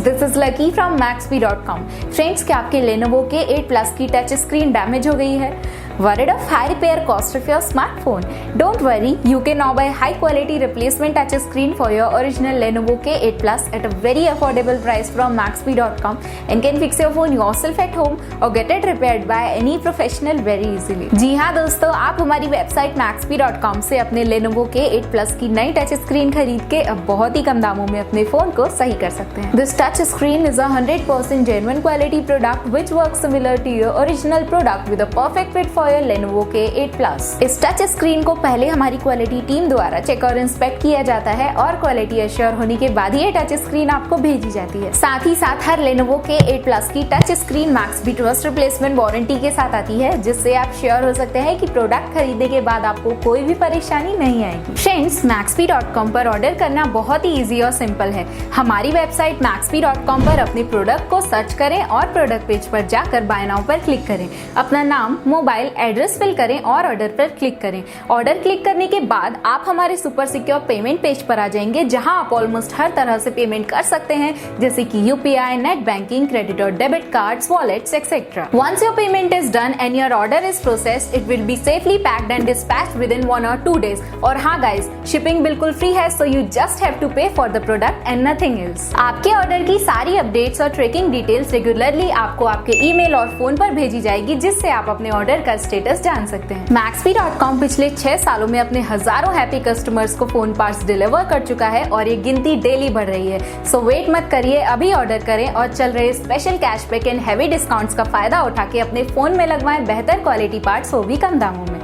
This is lucky from Maxbhi.com। Friends, क्या आपके Lenovo के 8 Plus की टच स्क्रीन डैमेज हो गई है? Worried of high repair cost of your smartphone? Don't worry, you can now buy high quality replacement touch screen for your original Lenovo K8 Plus at a very affordable price from Maxbhi.com and can fix your phone yourself at home or get it repaired by any professional very easily। जी हाँ दोस्तों, आप हमारी website Maxbhi.com से अपने Lenovo K8 Plus की नई touch screen खरीद के अब बहुत ही कम दामों में अपने फोन को सही कर सकते हैं। This touch screen is a 100% genuine quality product which works similar to your original product with a perfect fit for Lenovo K8 Plus। इस टच स्क्रीन को पहले हमारी क्वालिटी टीम द्वारा चेक और इंस्पेक्ट किया जाता है और क्वालिटी एश्योर होने के बाद ये टच स्क्रीन आपको भेजी जाती है। साथ ही साथ हर Lenovo K8 Plus की touch screen Maxbhi trust replacement warranty के साथ आती है, जिससे आप श्योर हो सकते हैं कि प्रोडक्ट खरीदने के बाद आपको कोई भी परेशानी नहीं आएगी। फ्रेंड्स, Maxbhi.com पर ऑर्डर करना बहुत ही इजी और सिंपल है। हमारी वेबसाइट Maxbhi.com पर अपने प्रोडक्ट को सर्च करें और प्रोडक्ट पेज पर जाकर बाय नाउ पर क्लिक करें। अपना नाम, मोबाइल, एड्रेस फिल करें और ऑर्डर पर क्लिक करें। ऑर्डर क्लिक करने के बाद आप हमारे सुपर सिक्योर पेमेंट पेज पर आ जाएंगे, जहां आप ऑलमोस्ट हर तरह से पेमेंट कर सकते हैं, जैसे कि यूपीआई, नेट बैंकिंग, क्रेडिट और debit cards, wallets etcetera. Once your payment is done and your order is processed, it will be safely packed and dispatched within 1 or 2 days। और हाँ गाइस, शिपिंग बिल्कुल free है, so you just have to pay for the product and nothing else. आपके order की सारी updates और tracking details regularly आपको आपके ईमेल और फोन पर भेजी जाएगी, जिससे आप अपने ऑर्डर का स्टेटस जान सकते हैं। Maxbhi.com पिछले 6 सालों में अपने हजारों हैप्पी कस्टमर्स को फोन पार्ट्स डिलीवर कर चुका है और ये गिनती डेली बढ़ रही है। सो वेट मत करिए, अभी ऑर्डर करें और चल रहे special cashback and heavy discounts का फायदा उठा के अपने फोन में लगवाएं बेहतर क्वालिटी पार्ट्स, वो भी कम दामों में।